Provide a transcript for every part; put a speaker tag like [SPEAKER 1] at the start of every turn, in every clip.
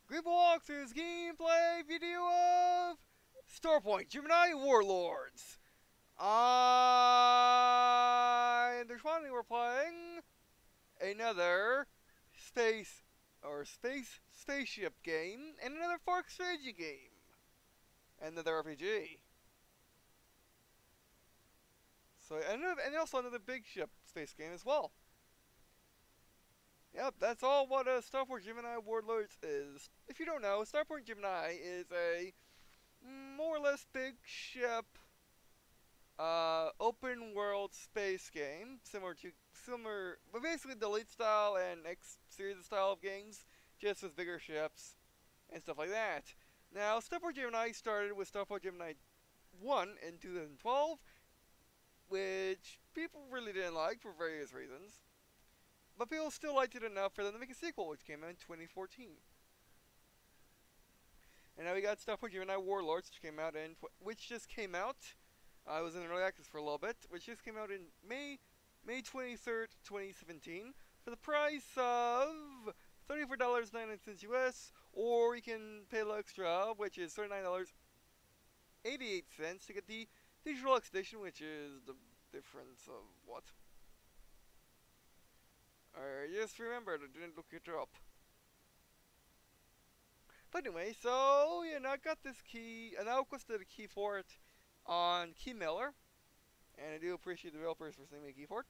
[SPEAKER 1] Green&Blue Walkthroughs gameplay video of Starpoint Gemini Warlords. And there's finally we're playing another spaceship game and another Fork strategy game. Another RPG. So and also another big ship space game as well. Yep, that's all what Starpoint Gemini Warlords is. If you don't know, Starpoint Gemini is a more or less big ship, open world space game, but basically the Elite style and X series style of games, just with bigger ships and stuff like that. Now, Starpoint Gemini started with Starpoint Gemini 1 in 2012, which people really didn't like for various reasons. But people still liked it enough for them to make a sequel, which came out in 2014. And now we got Starpoint Gemini Warlords, which just came out. I was in early access for a little bit, which just came out in May 23rd, 2017, for the price of $34.99 US, or you can pay a little extra, which is $39.88 to get the Digital X edition, which is the difference of what? I just remembered, I didn't look it up. But anyway, so yeah, now I got this key, and I requested a key for it on Keymailer, and I do appreciate the developers for sending me a key for it.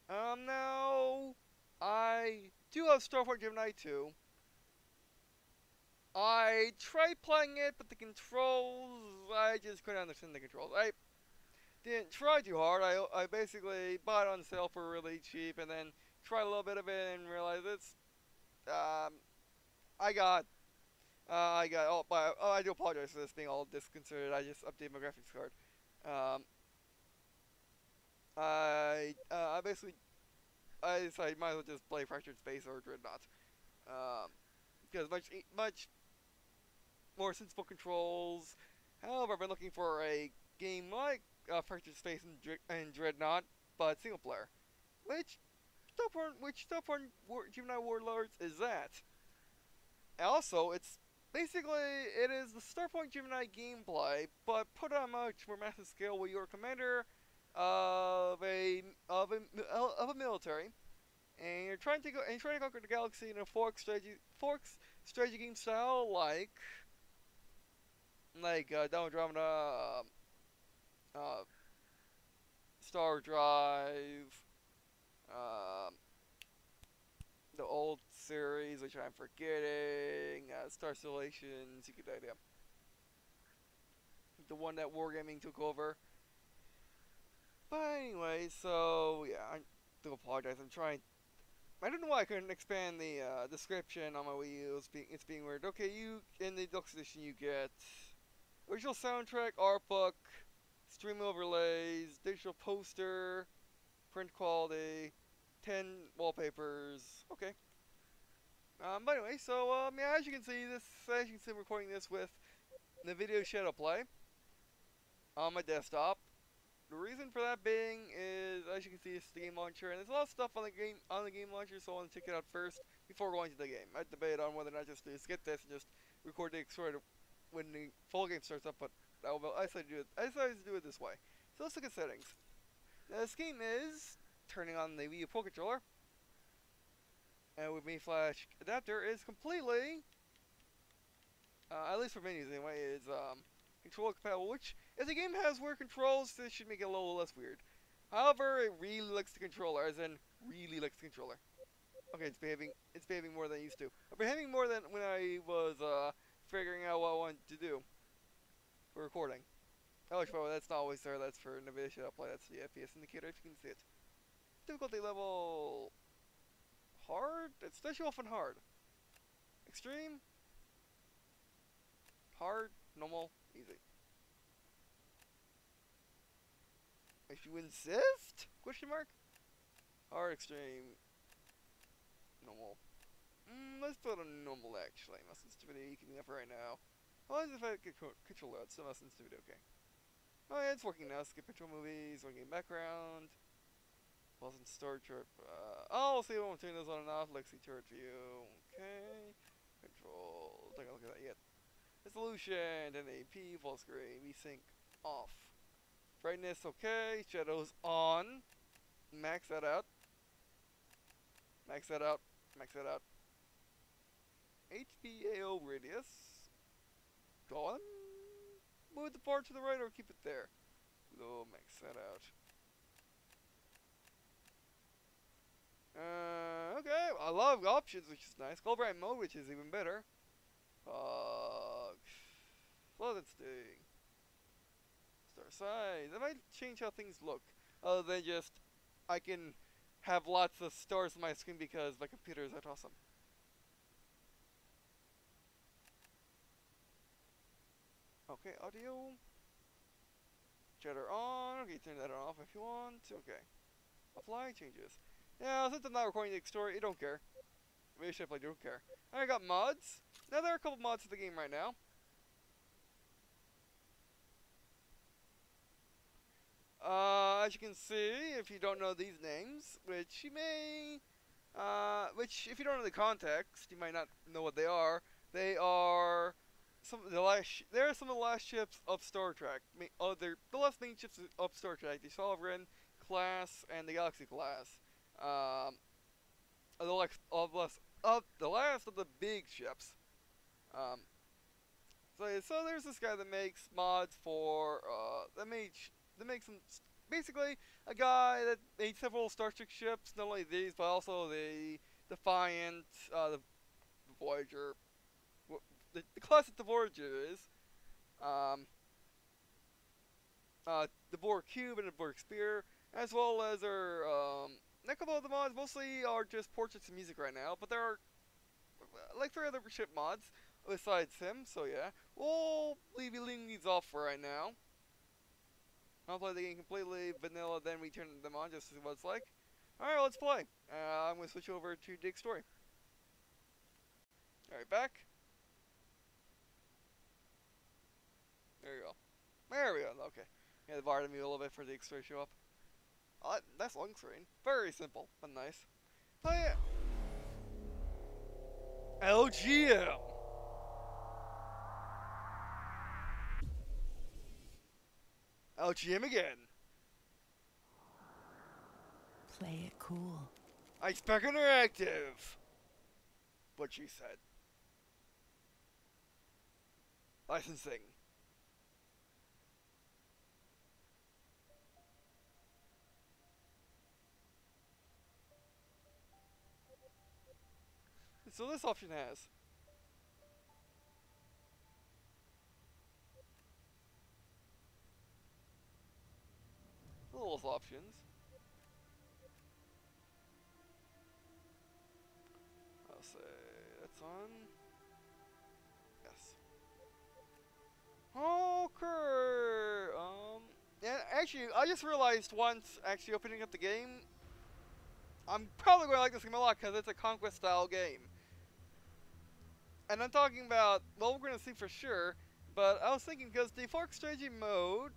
[SPEAKER 1] Now I do have Starpoint Gemini 2. I tried playing it, but the controls, I just couldn't understand the controls. I didn't try too hard. I basically bought it on sale for really cheap, and then tried a little bit of it and realized it's I do apologize for this being all disconcerted. I just updated my graphics card. I decided might as well just play Fractured Space or Dreadnought. Because much more sensible controls. However, I've been looking for a game like Fractured Space and Dreadnought, but single player. Which Starpoint Gemini Warlords is that? Also, it is the Starpoint Gemini gameplay, but put on a much more massive scale, where you're a commander of a military, and you're trying to conquer the galaxy in a fork strategy game style, like Down Andromeda, Star Drive, the old series, which I'm forgetting, Star Stellations, you get the idea. The one that Wargaming took over. But anyway, so yeah, I do apologize. I don't know why I couldn't expand the description on my Wii U. It's being weird. Okay, in the deluxe edition you get original soundtrack, art book, stream overlays, digital poster, print quality, 10 wallpapers. Okay. But anyway, so yeah, as you can see, I'm recording this with the video shadow play on my desktop. The reason for that being is, as you can see, it's the game launcher, and there's a lot of stuff on the game launcher, so I want to check it out first before going to the game. I debate on whether or not just to skip this and just record the story when the full game starts up, but I decided to do it this way. So let's look at settings. Now, this game is turning on the Wii U Pro Controller, and with Mi Flash adapter is completely, at least for menus anyway, is controller compatible, which if the game has weird controls, this should make it a little less weird. However, it really likes the controller, as in really likes the controller. Okay, it's behaving more than it used to. Behaving more than when I was figuring out what I wanted to do for recording. Oh, by the way, that's not always there. That's for NVIDIA Shadow Play. That's the FPS indicator, if you can see it. Difficulty level hard. It's especially often hard. Extreme. Hard. Normal. Easy. If you insist? Question mark? Hard, extreme, normal. Let's put on normal actually. Mouse sensitivity keeping up right now. Well, if I get control out, so mouse sensitivity okay. Oh yeah, it's working now. Skip intro movies, working background. Wasn't Star Trip. Oh, see, I'm turning this on and off. Lexi turret view. Okay. Control. Take a look at that yet. Resolution. 1080p. Full screen. VSync off. Brightness. Okay. Shadows on. Max that out. Max that out. Max that out. HBAO radius. Go on. Move the bar to the right or keep it there. Oh, max that out. Okay, I love options, which is nice. Color bright mode, which is even better. Flooded sting. Star size. That might change how things look. Other than just, I can have lots of stars on my screen because my computer is that awesome. Okay, audio. Chatter on. Okay, turn that off if you want. Okay. Apply changes. Now, since I'm not recording the story, I don't care. Maybe I don't care. I got mods. Now, there are a couple mods in the game right now. As you can see, if you don't know these names, which you may, if you don't know the context, you might not know what they are. They are some of the last ships of Star Trek. They're the last main ships of Star Trek: the Sovereign class and the Galaxy class. The last of the big ships. So there's this guy that makes mods for that makes some, basically a guy that made several Star Trek ships, not only these but also the Defiant, the Voyager, the class that the Voyager is, the Borg Cube and the Borg Spear, as well as our a couple of the mods mostly are just portraits and music right now, but there are like 3 other ship mods besides him, so yeah. We'll be leaving these off for right now. I'll play the game completely vanilla, then we turn them on just to see what it's like. Alright, let's play. I'm going to switch over to Dig Story. Alright, back. There you go. There we go, okay. Yeah, the bar to me a little bit for the Dig Story to show up. Oh, that's long screen. Very simple, but nice. Oh yeah. LGM. LGM again.
[SPEAKER 2] Play it cool.
[SPEAKER 1] Iceberg Interactive. What she said. Licensing. So this option has little options. I'll say that's on. Yes. Okay. Yeah. Actually, I just realized once actually opening up the game, I'm probably going to like this game a lot because it's a conquest style game. And I'm talking about, well, we're going to see for sure, but I was thinking because the Fork Strategy mode,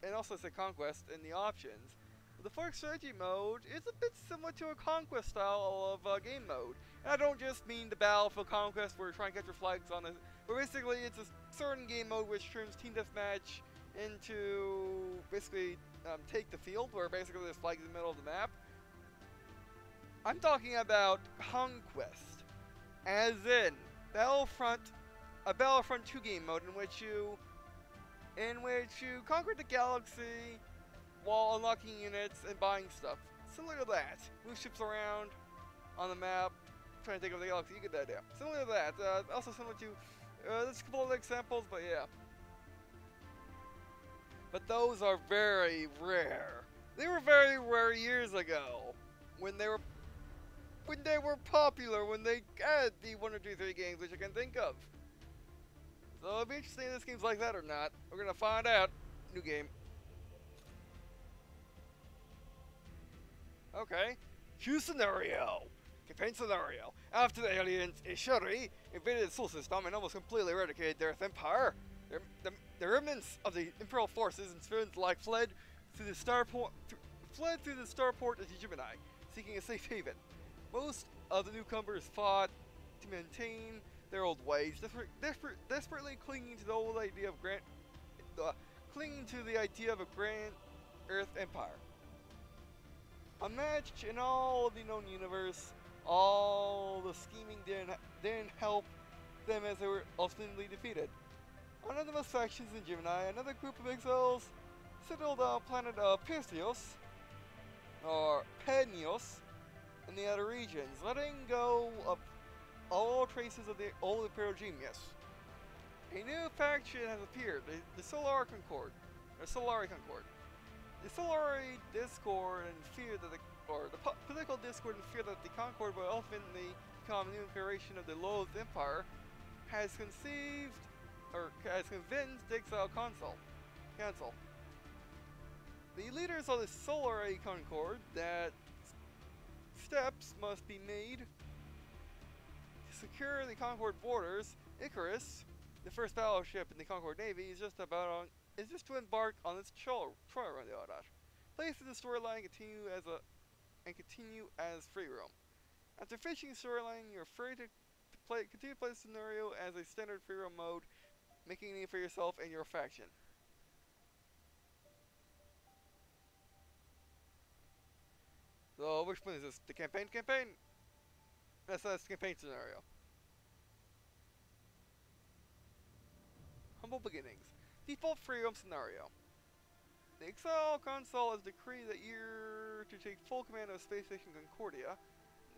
[SPEAKER 1] and also say Conquest in the options, the Fork Strategy mode is a bit similar to a Conquest style of game mode. And I don't just mean the Battlefield Conquest where you're trying to capture flags on it, but basically it's a certain game mode which turns Team Deathmatch into basically take the field, where basically there's flags in the middle of the map. I'm talking about Conquest, as in a Battlefront 2 game mode in which you conquer the galaxy while unlocking units and buying stuff. Similar to that. Move ships around on the map, trying to take over the galaxy, you get the idea. Similar to that. Also similar to, there's a couple of examples, but yeah. But those are very rare. They were very rare years ago, when they were popular, when they had the 1 or 2, 3 games which I can think of. So it'll be interesting if this game's like that or not. We're gonna find out. New game. Okay. Choose scenario. Campaign scenario. After the aliens Ishari invaded the solar system and almost completely eradicated the Earth Empire, the remnants of the Imperial forces and civilians alike fled through the Starpoint fled through the starport into Gemini, seeking a safe haven. Most of the newcomers fought to maintain their old ways, desperately clinging to the old idea of clinging to the idea of a grand Earth empire. Unmatched in all of the known universe, all the scheming didn't help them as they were ultimately defeated. Anonymous factions in Gemini, another group of exiles settled on planet Pistios, or Penios, in the outer regions, letting go of all traces of the old Imperial Genius. A new faction has appeared, the Solari Concord. The Solari discord and fear that the political discord and fear that the Concord will ultimately become a new incarnation of the Loathed Empire has convinced the Exile Council. The leaders of the Solari Concord that steps must be made to secure the Concord borders. Icarus, the first battleship in the Concord Navy, is just to embark on its trial run. Place in the storyline continue as free roam. After finishing the storyline, you're free to continue to play the scenario as a standard free roam mode, making a name for yourself and your faction. So, which one is this? The campaign? That's the campaign scenario. Humble beginnings. Default free roam scenario. The Exile Console has decreed that you're to take full command of Space Station Concordia.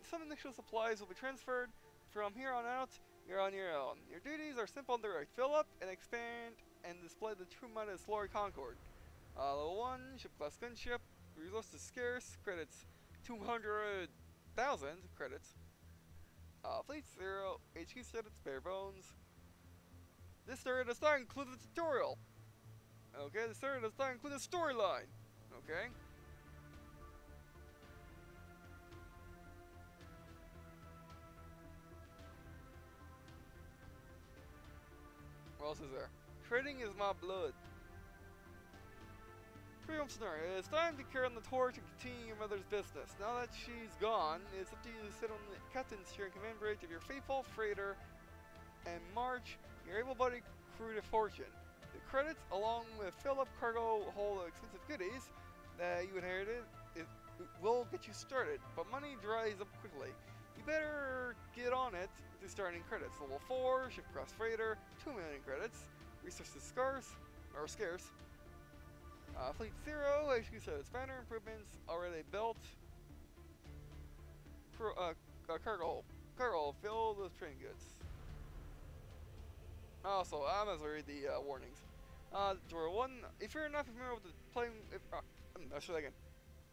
[SPEAKER 1] Some initial supplies will be transferred. From here on out, you're on your own. Your duties are simple and direct. Fill up and expand and display the true might of the Solari Concord. Level 1, ship class gunship. Resources scarce. Credits 200,000 credits. Fleet 0. HQ status bare bones. This story does not include the tutorial. Okay, the story does not include the storyline. Okay. What else is there? Trading is my blood. Free-roam scenario. It's time to carry on the torch and continue your mother's business. Now that she's gone, it's up to you to sit on the captain's chair and command bridge of your faithful freighter and march your able-bodied crew to fortune. The credits, along with fill-up cargo hold of expensive goodies that you inherited, it will get you started, but money dries up quickly. You better get on it to starting credits. Level 4, ship cross freighter, 2 million credits. Resources scarce. Fleet 0, HQ set spanner improvements already built. Cargo filled with train goods. Also, I must read the warnings. Door 1, if you're not familiar with the playing... I'll show that again.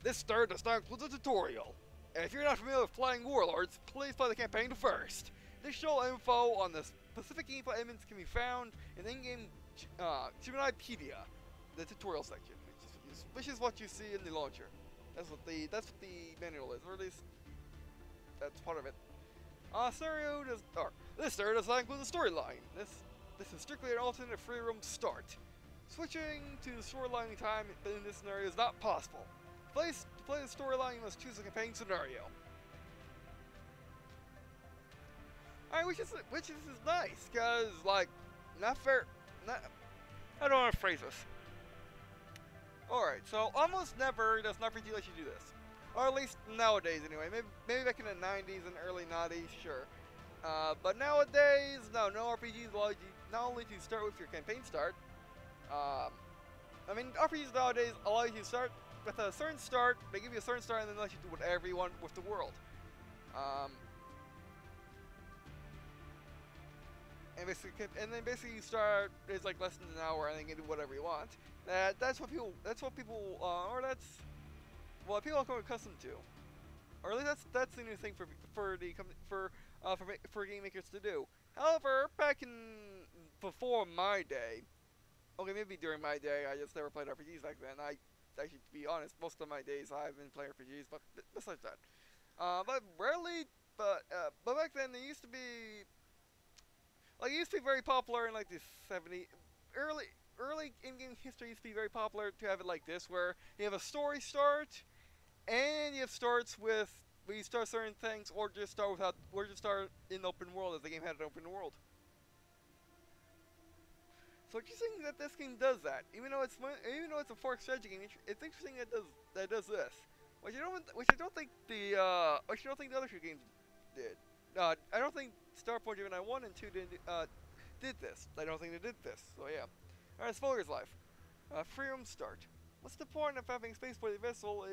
[SPEAKER 1] This story does not include the tutorial. And if you're not familiar with playing Warlords, please play the campaign first. Additional info on the specific info elements can be found in the in-game Geminipedia, the tutorial section, which is what you see in the launcher. That's what the manual is, or at least that's part of it. This story does not include the storyline. This is strictly an alternate free roam start. Switching to the storyline time in this scenario is not possible. To play the storyline, you must choose a campaign scenario. Alright, which is nice, cause like not fair. I don't want to phrase this. Alright, so almost never does an RPG let you do this, or at least nowadays anyway. Maybe back in the 90s and early 90s, sure. But nowadays, no RPGs allow you not only to start with your campaign start. I mean, RPGs nowadays allow you to start with a certain start. They give you a certain start and then let you do whatever you want with the world. And then basically you start. It's like less than an hour, and then you can do whatever you want. That's what people people are accustomed to, or at least that's the new thing for game makers to do. However, before my day, okay, maybe during my day, I just never played RPGs back then. Actually, to be honest, most of my days I've been playing RPGs, but besides that, but rarely. But back then it used to be. Like, it used to be very popular in like the 70s, early in-game history used to be very popular to have it like this, where you have a story start, And it starts with we start certain things, or just start without, or just start in open world if the game had an open world. So it's interesting that this game does that, even though it's a fork strategy game. It's interesting that does this, which I don't think the other two games did. I don't think Starpoint Gemini 1 and 2 did this. I don't think they did this. So yeah. Alright, Spoiler's Life. Freedom start. What's the point of having a spaceport vessel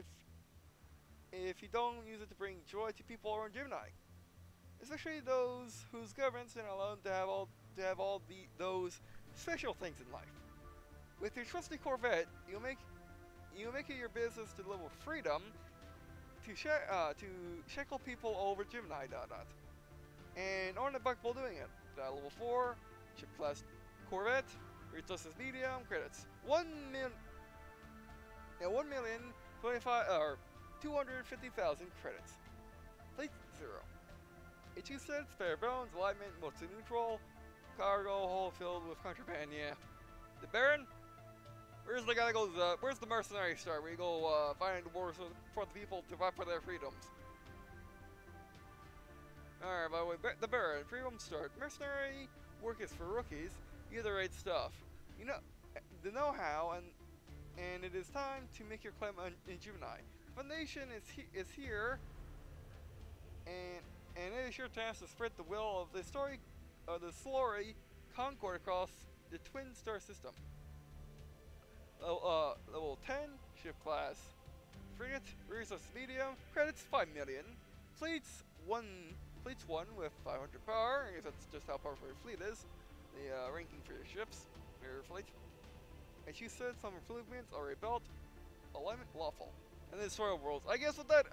[SPEAKER 1] if you don't use it to bring joy to people around Gemini? Especially those whose governments are allowed to have those special things in life. With your trusty Corvette, you'll make it your business to deliver freedom to shackle people over Gemini. And earn a buck while doing it. Level 4, ship class Corvette, resources medium, credits. 250,000 credits. Fleet 0. H2 sets, spare bones, alignment, mostly neutral, cargo, hull filled with contraband, yeah. The Baron? Where's the guy that goes, where's the mercenary star where you go, find wars for the people to fight for their freedoms? Alright, by the way, the Baron, freedom start. Mercenary work is for rookies. You get the right stuff. You know, the know-how, and it is time to make your claim in Gemini. Foundation is here, and it is your task to spread the will of the Slurry Concord across the Twin Star System. Level 10, ship class frigate, resource medium, credits 5 million, fleets 1 with 500 power. I guess that's just how powerful your fleet is. The ranking for your ships, your fleet. As you said, some improvements are rebuilt, alignment lawful. And then Soil Worlds. I guess with that,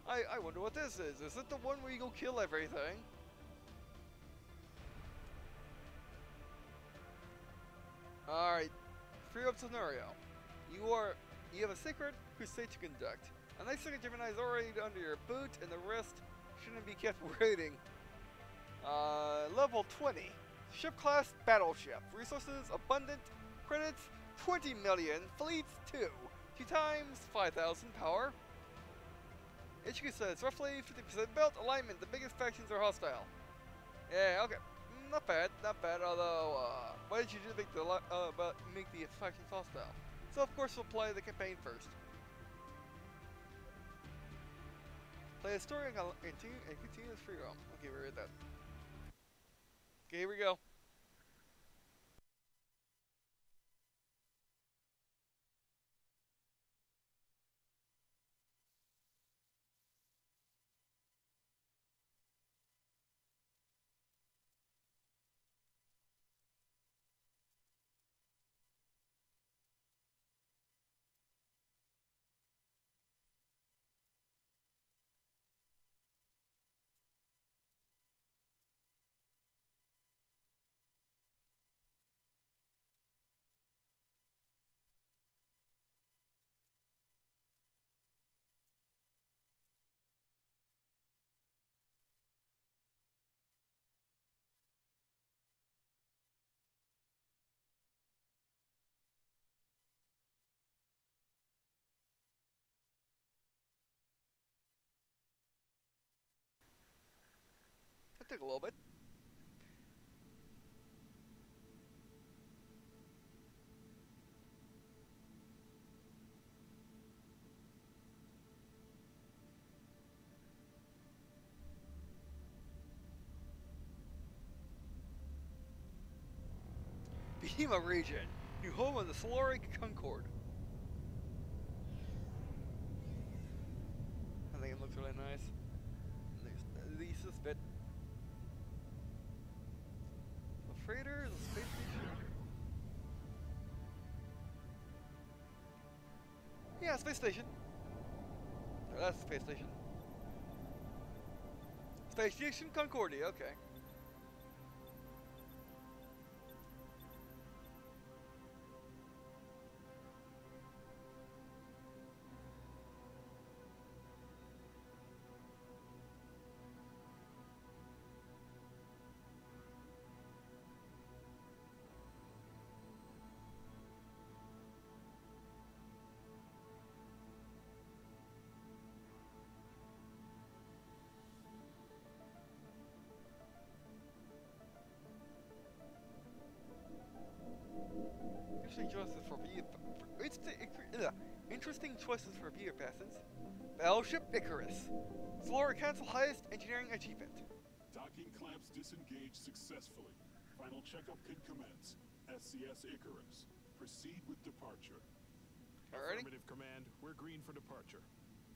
[SPEAKER 1] I wonder what this is. Is it the one where you go kill everything? Alright, free up scenario. You have a secret crusade to conduct. A nice second Gemini is already under your boot, and the rest shouldn't be kept waiting. Level 20. Ship class battleship. Resources abundant. Credits 20 million. Fleets 2. 2 times 5,000 power. HQ says roughly 50% built. Alignment. The biggest factions are hostile. Yeah, okay. Not bad, although, why did you do make the factions hostile? So of course we'll play the campaign first. Play a story and continue as free roam. Okay, we read that. Okay, here we go. That took a little bit. Behema region. New home of the Solaric Concord. I think it looks really nice. At least this bit. A freighter, the space station. Yeah, space station. Oh, that's the space station. Space Station Concordia, okay. Interesting choices for interesting choices for viewer passings. Battleship Icarus. Floor Council highest engineering achievement.
[SPEAKER 3] Docking clamps disengaged successfully. Final checkup can commence. SCS Icarus. Proceed with departure.
[SPEAKER 1] Alrighty.
[SPEAKER 4] Affirmative command. We're green for departure.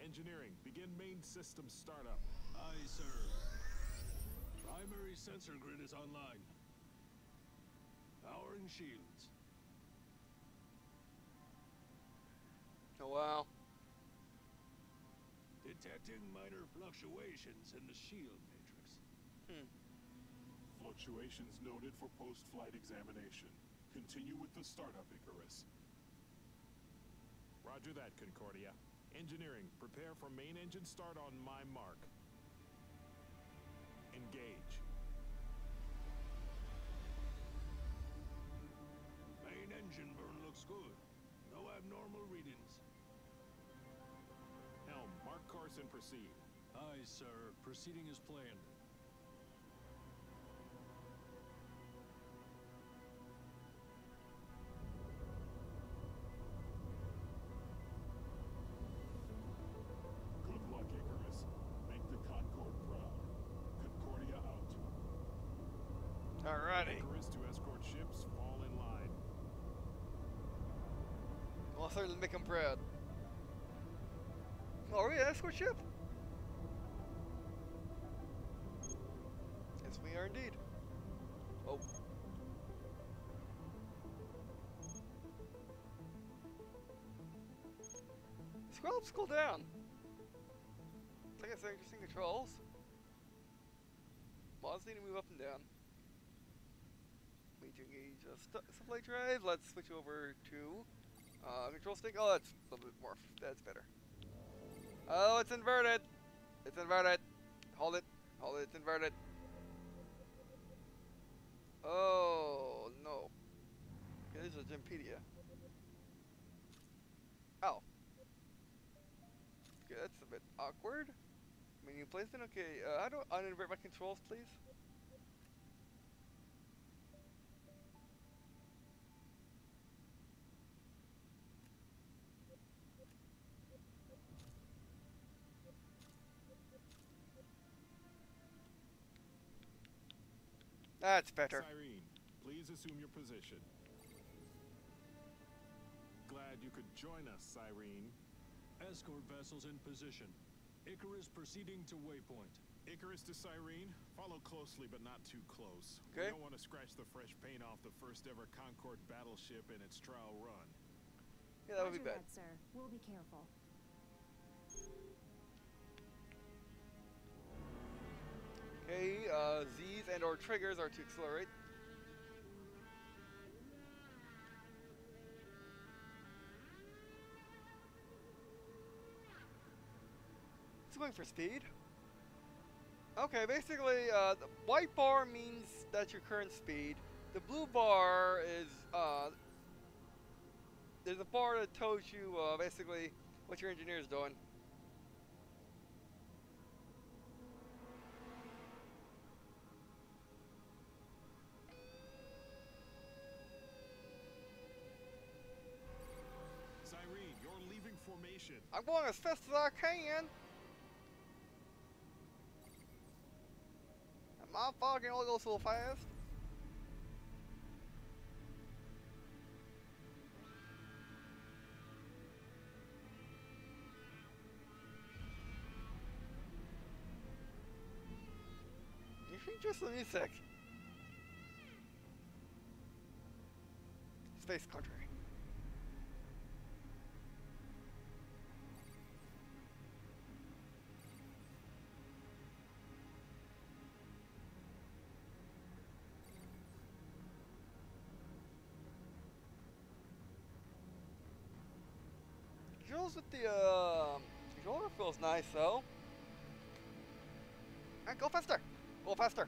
[SPEAKER 4] Engineering, begin main system startup.
[SPEAKER 5] Aye, sir. Primary sensor grid is online. Powering shields.
[SPEAKER 1] Oh wow.
[SPEAKER 5] Detecting minor fluctuations in the shield matrix.
[SPEAKER 3] Fluctuations noted for post-flight examination. Continue with the startup, Icarus.
[SPEAKER 4] Roger that, Concordia. Engineering, prepare for main engine start on my mark. Engage.
[SPEAKER 5] Main engine burn looks good. No abnormal readings.
[SPEAKER 4] Helm, mark course and proceed.
[SPEAKER 5] Aye, sir. Proceeding as planned.
[SPEAKER 3] Good luck, Icarus. Make the Concord proud. Concordia out.
[SPEAKER 1] Alrighty.
[SPEAKER 4] Icarus to escort ships, fall in line.
[SPEAKER 1] Well, certainly make him proud. Oh, are we an escort ship? Yes, we are indeed. Oh. Scrolls cool down. I guess they're interesting controls. Mods need to move up and down. We need to engage supply drive. Let's switch over to control stick. Oh, that's a little bit more. That's better. Oh, it's inverted. It's inverted. Hold it. Hold it. It's inverted. Oh, no. Okay, this is a Gempedia. Ow. Okay, that's a bit awkward. Menu placement. Okay, how do I uninvert my controls, please? That's better.
[SPEAKER 4] Cyrene, please assume your position. Glad you could join us, Cyrene.
[SPEAKER 5] Escort vessels in position. Icarus proceeding to waypoint.
[SPEAKER 4] Icarus to Cyrene, follow closely but not too close.
[SPEAKER 1] Okay.
[SPEAKER 4] We don't want to scratch the fresh paint off the first ever Concord battleship in its trial run.
[SPEAKER 1] Yeah, that would be
[SPEAKER 6] Roger
[SPEAKER 1] bad.
[SPEAKER 6] that, sir. We'll be careful.
[SPEAKER 1] Okay, Z's and or triggers are to accelerate. It's going for speed. Okay, basically, the white bar means that's your current speed. The blue bar is, there's a bar that tells you, basically, what your engineer is doing.
[SPEAKER 4] Cyrene, you're leaving formation.
[SPEAKER 1] I'm going as fast as I can. My fog can only go so fast. You should just the music. Space country. Controls with the controller feels nice though. Alright, go faster! Go faster!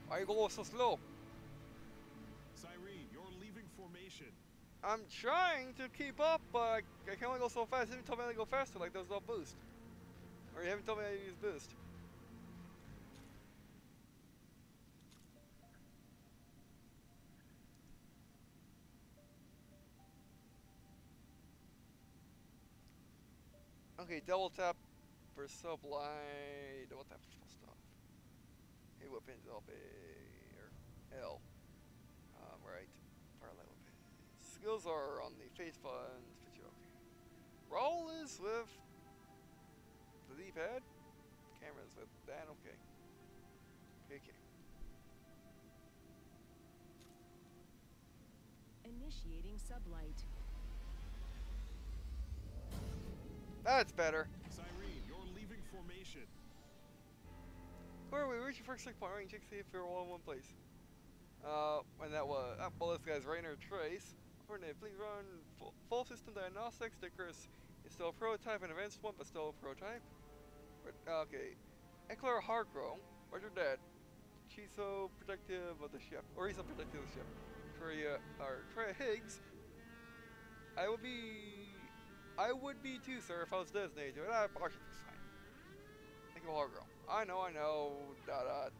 [SPEAKER 1] Why are you going so slow?
[SPEAKER 4] Cyrene, you're leaving formation.
[SPEAKER 1] I'm trying to keep up, but I can only go so fast. You haven't told me how to go faster, like there's no boost. Or you haven't told me how to use boost. Okay, double tap for sublight. Double tap for full stop. Hey, weapons L B or L. Right. Fire light weapons. Skills are on the face buttons. But you okay. Roll is with the D-pad. Cameras with that. Okay. Okay.
[SPEAKER 2] Initiating sublight.
[SPEAKER 1] That's better.
[SPEAKER 4] Cyrene, you're leaving formation.
[SPEAKER 1] Where are we? Reach your first checkpoint. Range, check see if you're all in one place. And that was, well, this guy's Rainer Trace. Coordinate, please run full system diagnostics. Stickers is still a prototype, an advanced one, but still a prototype. But, okay. Eckler Hargrow, Roger Dead. She's so protective of the ship, or he's so protective of the ship. Treya Higgs. I would be too, sir, if I was designated to it. I should be fine. Thank you, Hargrow. I know,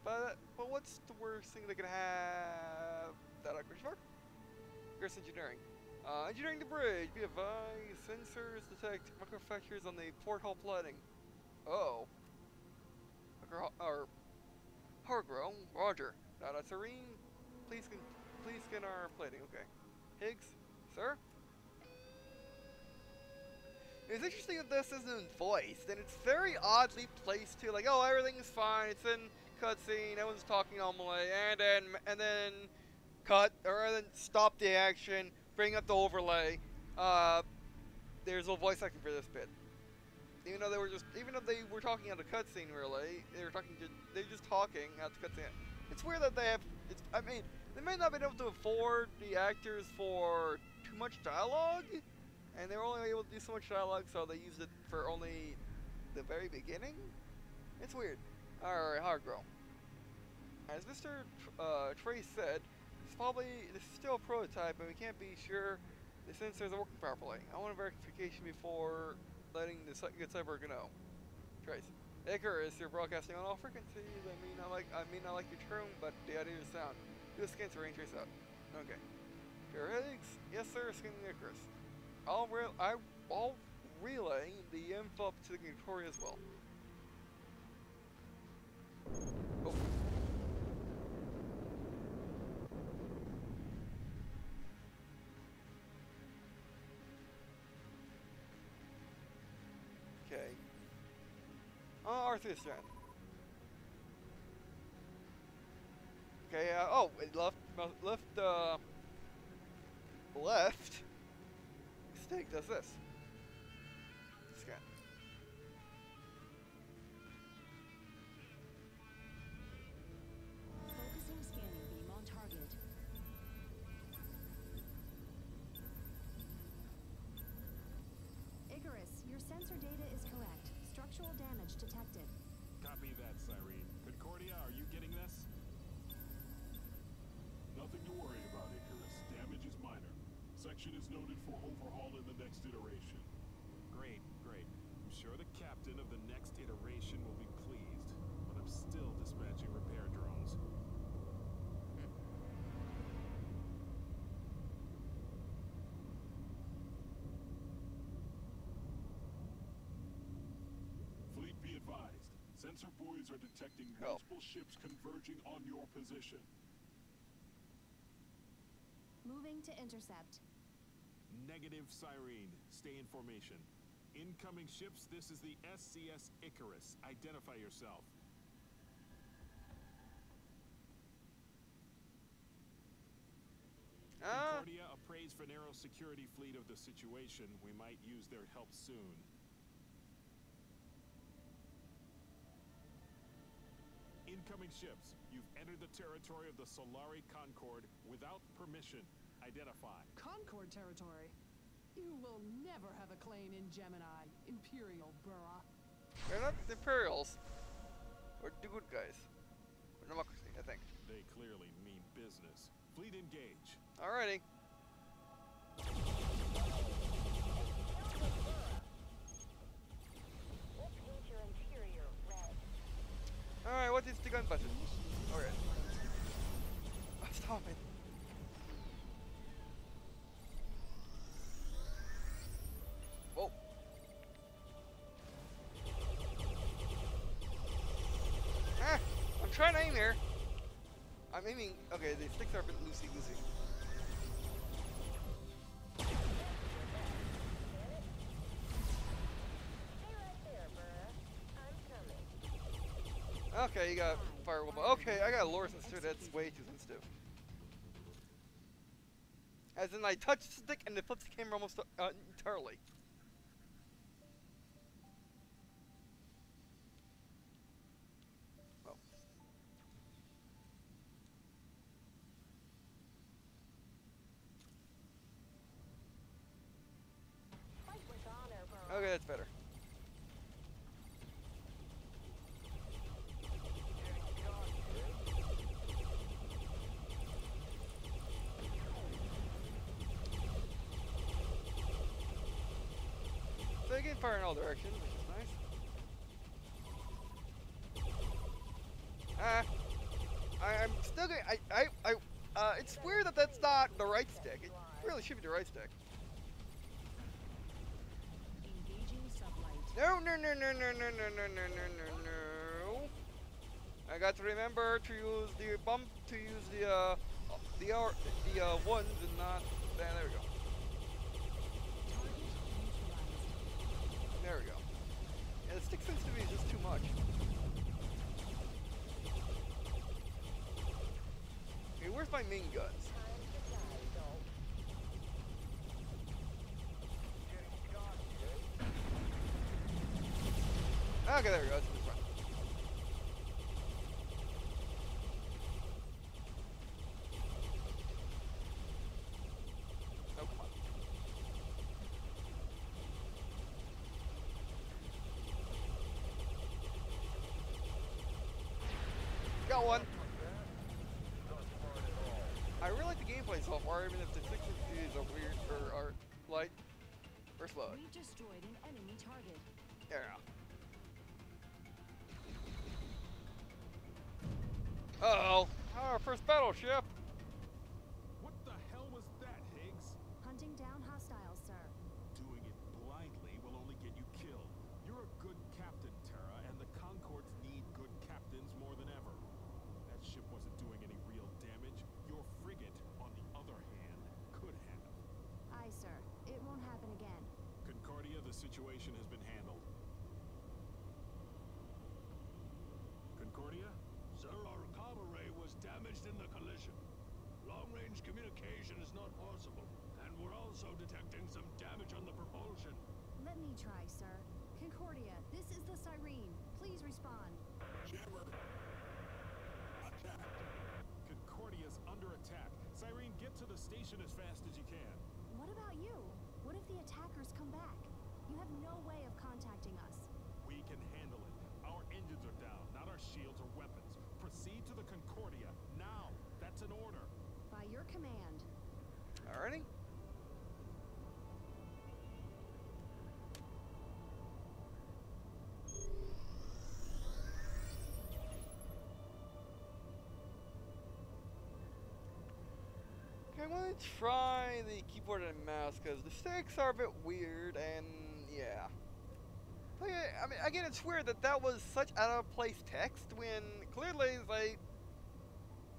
[SPEAKER 1] but what's the worst thing they could have? Question mark? Chris Engineering. Engineering the bridge. Be advised, sensors detect microfractures on the porthole plating. Oh. Hargrow. Roger. Serene. Please scan our plating. Okay. Higgs, sir. It's interesting that this isn't voiced, and it's very oddly placed too. Like, oh, everything's fine. It's in cutscene. Everyone's talking normally, and then cut, or then stop the action. Bring up the overlay. There's no voice acting for this bit. Even though they were talking at a cutscene, really, they're just talking at the cutscene. It's weird that they have. I mean, they may not have been able to afford the actors for too much dialogue. And they were only able to do so much dialogue, so they used it for only the very beginning? It's weird. Alright, Hargrow. As Mr. Trace said, this is still a prototype, and we can't be sure the sensors are working properly. I want a verification before letting the good cyber know. Trace. Icarus, you're broadcasting on all frequencies. I mean, I like your term, but the idea is sound. Do a scan to range trace out. Okay. Higgs? Yes, sir, scanning Icarus. I'll relay the info up to the Victoria as well. Oh. Okay. Arthur's turn. Okay, oh, it left, Mistake does this. Scan.
[SPEAKER 2] Focusing scanning beam on target. Icarus, your sensor data is correct. Structural damage detected.
[SPEAKER 4] Copy that, Cyrene. Concordia, are you getting this?
[SPEAKER 3] Nothing to worry about, Icarus. Damage is minor. Section is noted for overhaul in the next iteration.
[SPEAKER 4] Great, great. I'm sure the captain of the next iteration will be pleased, but I'm still dispatching repair drones.
[SPEAKER 3] Fleet, be advised. Sensor buoys are detecting multiple ships converging on your position.
[SPEAKER 2] Moving to intercept.
[SPEAKER 4] Negative, Cyrene. Stay in formation. Incoming ships, this is the SCS Icarus. Identify yourself. Concordia, appraise Venero's security fleet of the situation. We might use their help soon. Incoming ships. You've entered the territory of the Solari Concord without permission. Identify.
[SPEAKER 6] Concord territory? You will never have a claim in Gemini, Imperial Burra.
[SPEAKER 1] They're not the Imperials. We're the good guys. We're democracy, I think.
[SPEAKER 4] They clearly mean business. Fleet engage.
[SPEAKER 1] Alrighty. Alright, what is the gun button? Alright. Oh, stop it. Whoa. trying to aim here. I'm aiming. Okay, the sticks are a bit loosey-goosey. Okay, you got firewall. Okay, I got a lower sensitivity. That's way too sensitive. As in, I touched the stick and it flips the camera almost entirely. Oh. Okay, that's better. So they can fire in all directions, which is nice. I'm still getting. It's weird that that's not the right stick. It really should be the right stick.
[SPEAKER 2] Engaging sublight.
[SPEAKER 1] No, no, no, no, no, no, no, no, no, no, no, no. I got to remember to use the bump, to use the ones and not. There we go.
[SPEAKER 2] Target neutralized.
[SPEAKER 1] There we go. Yeah, the stick sensitivity is just too much. Okay, where's my main guns? Okay, there we go. That's in the front. Oh, come on. Got one. I really like the gameplay so far, even if the stick sensitivities are weird or are light or slow.
[SPEAKER 2] We destroyed an enemy target.
[SPEAKER 1] Yeah. Uh-oh. Our first battleship.
[SPEAKER 4] What the hell was that, Higgs?
[SPEAKER 2] Hunting down hostiles, sir.
[SPEAKER 4] Doing it blindly will only get you killed. You're a good captain, Terra, and the Concords need good captains more than ever. That ship wasn't doing any real damage. Your frigate, on the other hand, could have.
[SPEAKER 2] Aye, sir. It won't happen again.
[SPEAKER 4] Concordia, the situation has been handled. Concordia?
[SPEAKER 5] Sir, our comm array was damaged in the collision. Long-range communication is not possible, and we're also detecting some damage on the propulsion.
[SPEAKER 2] Let me try, sir. Concordia, this is the Cyrene. Please respond.
[SPEAKER 3] Jammer. Attack.
[SPEAKER 4] Concordia's under attack. Cyrene, get to the station as fast as you can.
[SPEAKER 2] What about you? What if the attackers come back? You have no way of contacting us.
[SPEAKER 4] We can handle it. Our engines are down, not our shields or weapons. Proceed to the Concordia, now! That's an order!
[SPEAKER 2] By your command.
[SPEAKER 1] Alrighty. Okay, I'm gonna try the keyboard and mouse because the sticks are a bit weird and yeah. Like, I mean, again, it's weird that that was such out of place text when clearly they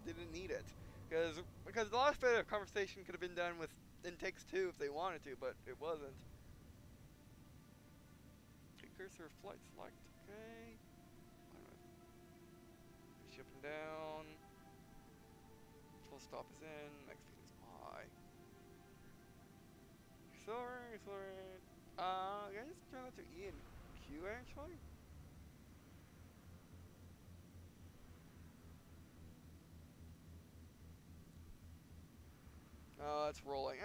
[SPEAKER 1] didn't need it. Because the last bit of conversation could have been done with in text too if they wanted to, but it wasn't. Okay, cursor flight select. Okay. Ship and down. Full stop is in. Next speed is Y. Accelerate. Can I just turn that to E and Q actually? Oh, that's rolling.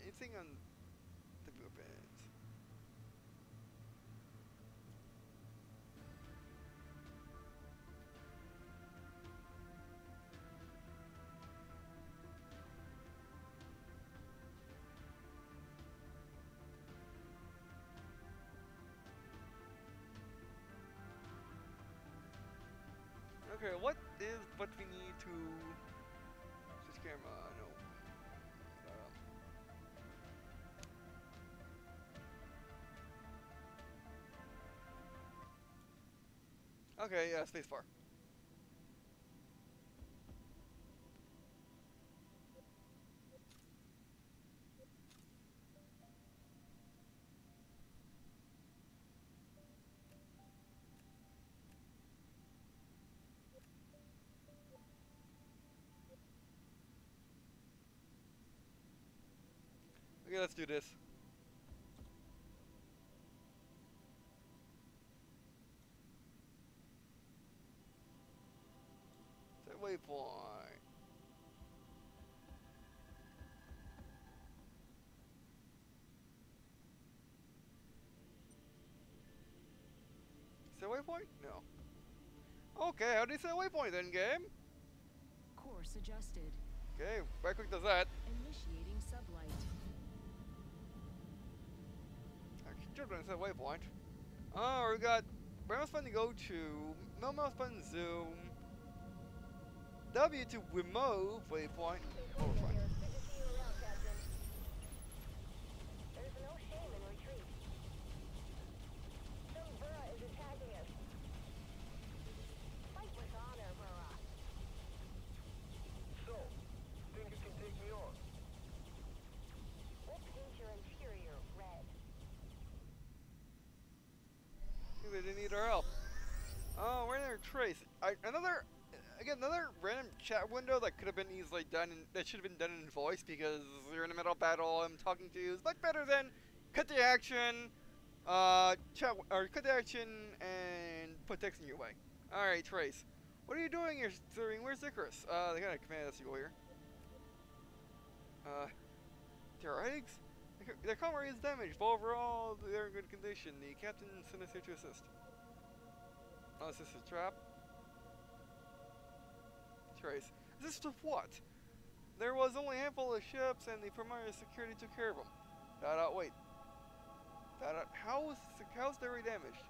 [SPEAKER 1] Anything on the movement? Okay, what we need to switch camera? No. Okay, yeah, spacebar. Okay, let's do this. Set waypoint. Set waypoint? No. Okay, how do you set waypoint then, game?
[SPEAKER 2] Course adjusted.
[SPEAKER 1] Okay, right click does that.
[SPEAKER 2] Initiating sublight.
[SPEAKER 1] Actually, should have set waypoint. Oh, we got right mouse button to go to, middle mouse button zoom, W to remove waypoint. Oh, we're fine.
[SPEAKER 7] There's no shame in retreat. Some Burra is attacking us. Fight with honor, Burra.
[SPEAKER 5] So, think you can take me on?
[SPEAKER 7] We'll paint your interior red.
[SPEAKER 1] I think they didn't need our help. Oh, we're in there, Trace. Another random chat window that could have been easily done, that should have been done in voice because you're in the middle of battle. I'm talking to you. It's much better than cut the action, cut the action and put text in your way. All right, Trace. What are you doing here, Sirene? Where's Icarus? They got a command us to go here. There are eggs? Their comrade is damaged, but overall they're in good condition. The captain sent us here to assist. Oh, is this a trap? Trace. This with what? There was only a handful of ships and the primary security took care of them. Wait. How's their damaged?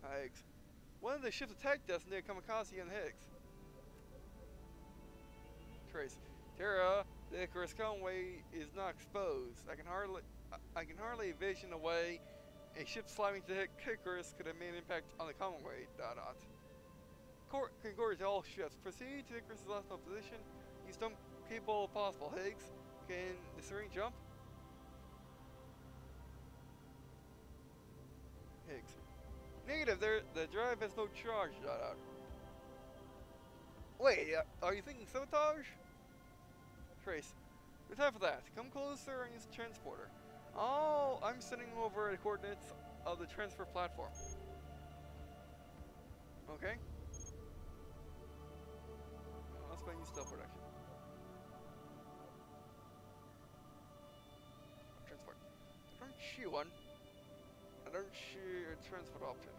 [SPEAKER 1] Higgs. One of the ships attacked us near Kamikaze and Higgs. Trace. Terra, the Icarus conway is not exposed. I can hardly envision a way a ship slamming to hit Icarus could have made an impact on the conway. Concord to all ships. Proceed to Icarus' last known position. Use dump people if possible. Higgs, can the Serene jump? Higgs. Negative, the drive has no charge. Wait, are you thinking sabotage? Trace. No time for that. Come closer and use the transporter. Oh, I'm sending over the coordinates of the transfer platform. Okay. Let's go and use stealth protection. Transport. I don't see one. I don't see a transport option.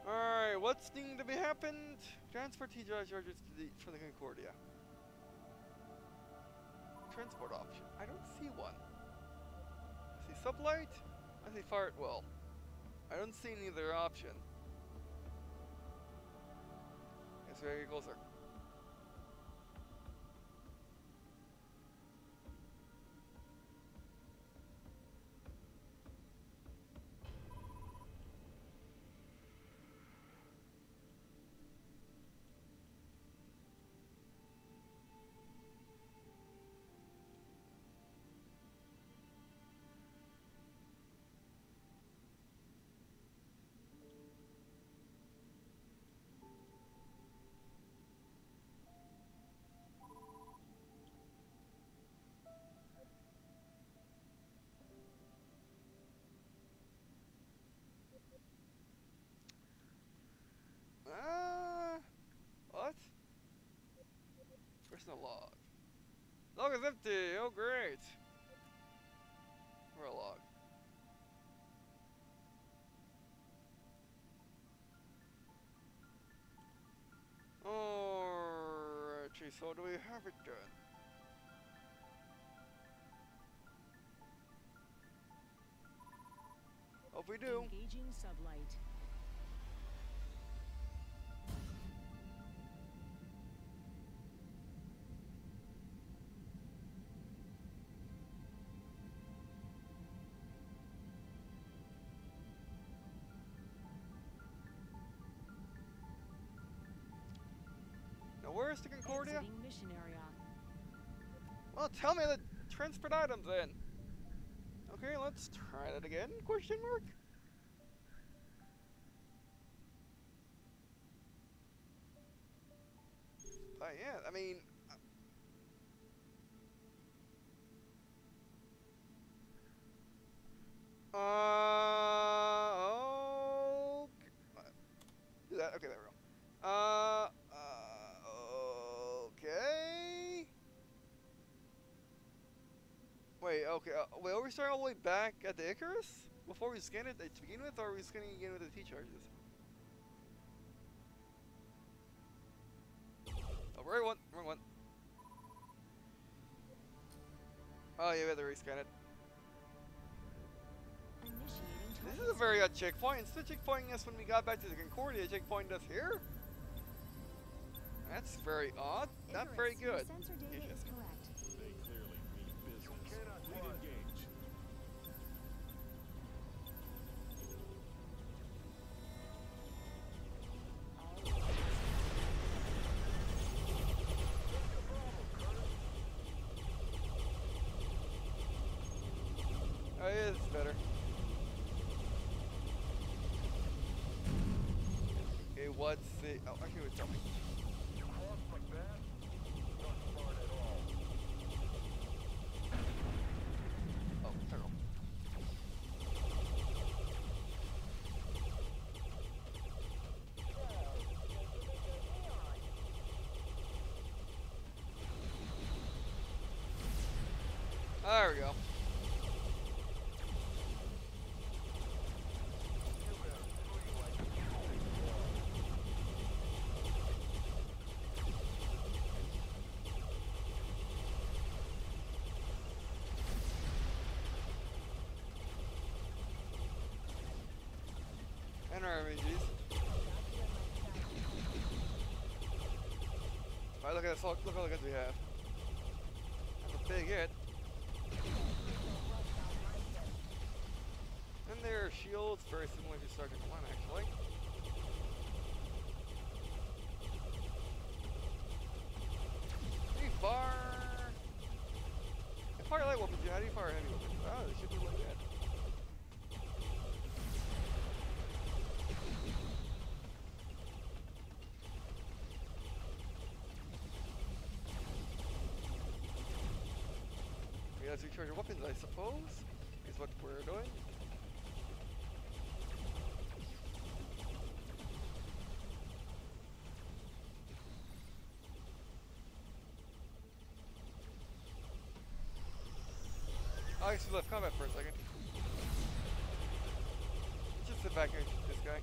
[SPEAKER 1] Alright, what's needing to be happened? Transfer T-Drive charges for the Concordia. Transport option. I don't see one. I see sublight. I see fire at will. I don't see neither option. Guess we gotta get closer. What? Personal log. Log is empty. Oh, great. Where a log? Alright, so do we have it done? Hope we do.
[SPEAKER 2] Engaging sublight.
[SPEAKER 1] Now where's the Concordia?
[SPEAKER 2] Exiting mission area.
[SPEAKER 1] Well, tell me the transport items then. Okay, let's try that again. Question mark. Yeah, I mean. Okay. Do that. Okay, there we go. Okay. Wait, okay. Wait, are we starting all the way back at the Icarus? Before we scan it to begin with, or are we scanning again with the T-charges? Oh, right one. Wrong one. Oh, yeah, we have to rescan it.
[SPEAKER 2] Initiating
[SPEAKER 1] This is a very odd checkpoint. Instead of checkpointing us when we got back to the Concordia, checkpointed us here? That's very odd. Not
[SPEAKER 2] Icarus,
[SPEAKER 1] very
[SPEAKER 2] your
[SPEAKER 1] good.
[SPEAKER 2] sensor data is correct.
[SPEAKER 4] They clearly mean business.
[SPEAKER 5] cannot
[SPEAKER 4] Lead
[SPEAKER 5] fly.
[SPEAKER 4] engage.
[SPEAKER 1] Oh, yeah, this is better. Okay, what's the... Oh, actually, it would tell me.
[SPEAKER 5] You cross like that? Not smart at all.
[SPEAKER 1] Oh, turtle. There we go. And our RMGs. Alright, look at this. Look how good we have. That's a big hit. And their shields, very similar to Sergeant 1, actually. Pretty far. They fire light weapons, yeah. How do you fire heavy weapons? Oh, they should be like that. Okay, let's recharge your weapons, I suppose, is what we're doing. I actually left combat for a second. Just sit back here and shoot this guy.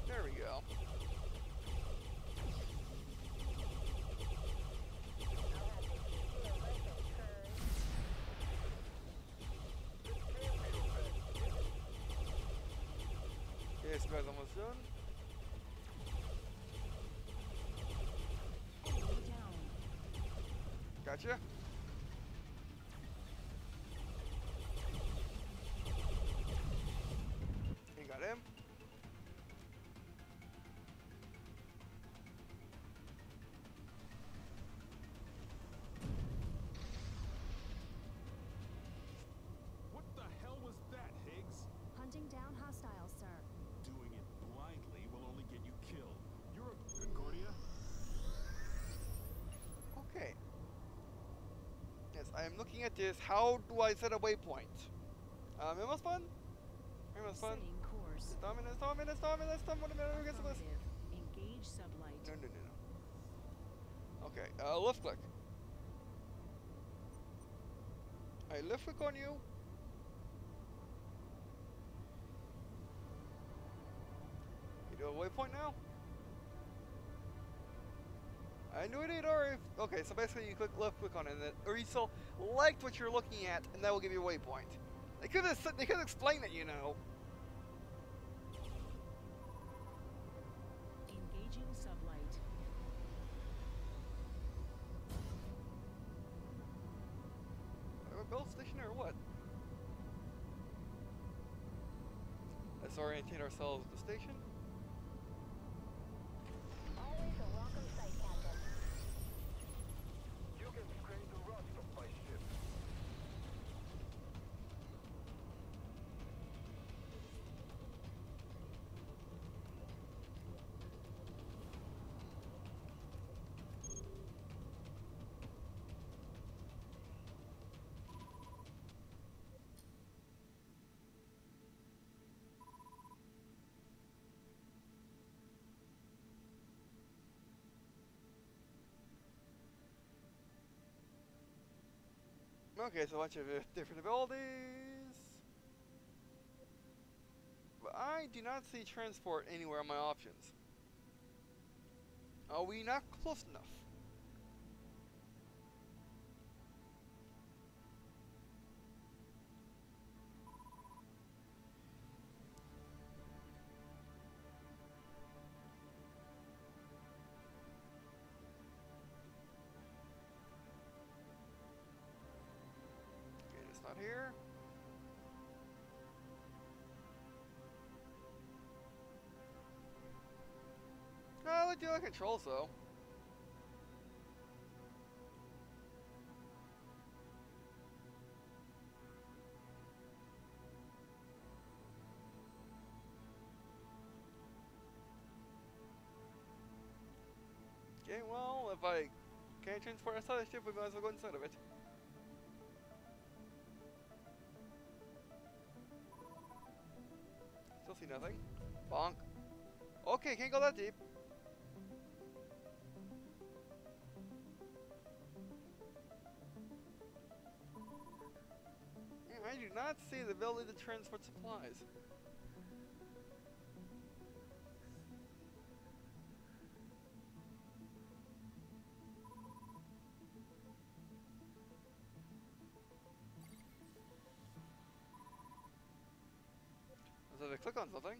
[SPEAKER 1] There we go. Okay, this guy's almost done.
[SPEAKER 2] Enemy down.
[SPEAKER 1] Gotcha. You got him.
[SPEAKER 4] What the hell was that, Higgs?
[SPEAKER 2] Hunting down hostiles, sir.
[SPEAKER 4] Doing it blindly will only get you killed. You're a Concordia?
[SPEAKER 1] Okay. Yes, I am looking at this. How do I set a waypoint? Memo fun? Memo fun?
[SPEAKER 6] Setting course.
[SPEAKER 1] Dominus, Dominus, Dominus, Dominus, Dominus.
[SPEAKER 6] Affirmative. Engage sublight.
[SPEAKER 1] No, no, no, no. Okay, left click. I left click on you. You do a waypoint now? I knew it, or if, okay, so basically you click left click on it, or you select what you're looking at, and that will give you a waypoint. They could have explained it, you know.
[SPEAKER 6] Engaging sublight.
[SPEAKER 1] A bell station or what? orientate ourselves at the station.
[SPEAKER 7] Always a welcome sight, Captain.
[SPEAKER 5] You can scrape the rust off my ship.
[SPEAKER 1] Okay, so a bunch of different abilities. But I do not see transport anywhere on my options. Are we not close enough? Okay, it's not here. Oh, we do have controls though. Okay, well, if I can't transport outside the ship, we might as well go inside of it. Still see nothing. Bonk. Okay, can't go that deep. Yeah, I do not see the ability to transport supplies. So if I click on something.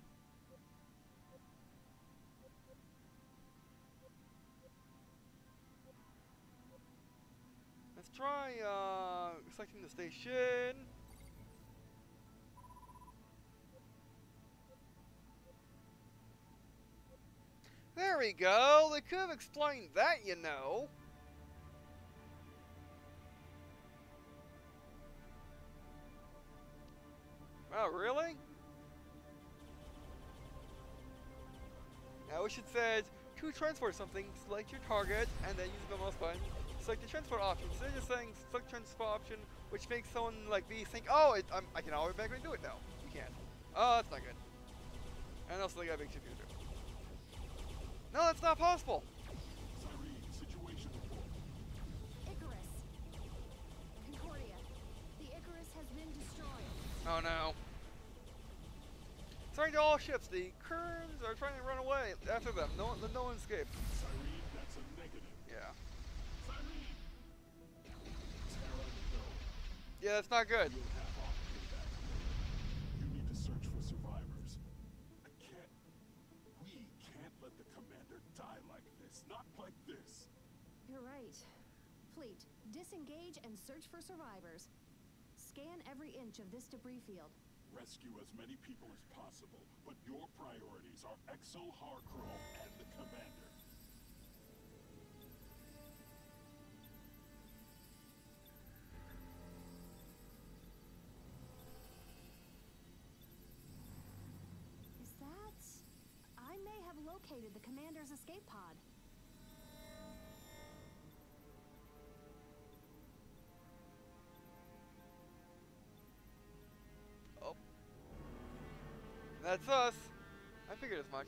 [SPEAKER 1] Let's try selecting the station. There we go. They could have explained that, you know. Oh, really? I wish it said, to transport something, select your target, and then use the mouse button. Select the transport option. Instead of just saying, select transport option, which makes someone like me think, oh, I can automatically do it now. You can't. Oh, that's not good. And also, they got a big computer. No, that's not possible.
[SPEAKER 3] Cyrene, situation report.
[SPEAKER 2] Icarus. Concordia. The Icarus has been destroyed.
[SPEAKER 1] Oh no. Sorry to all ships, the Kerns are trying to run away after them. No one escaped.
[SPEAKER 3] Cyrene, that's a negative.
[SPEAKER 1] Yeah.
[SPEAKER 3] Cyrene! Terra, no.
[SPEAKER 1] Yeah, that's not good.
[SPEAKER 3] You'll have off payback. You need to search for survivors. We can't let the commander die like this. Not like this.
[SPEAKER 2] You're right. Fleet, disengage and search for survivors. Scan every inch of this debris field.
[SPEAKER 3] Rescue as many people as possible, but your priorities are Exo Harchrome and the commander.
[SPEAKER 2] Is that... I may have located the commander's escape pod.
[SPEAKER 1] Oh. That's us. I figured as much.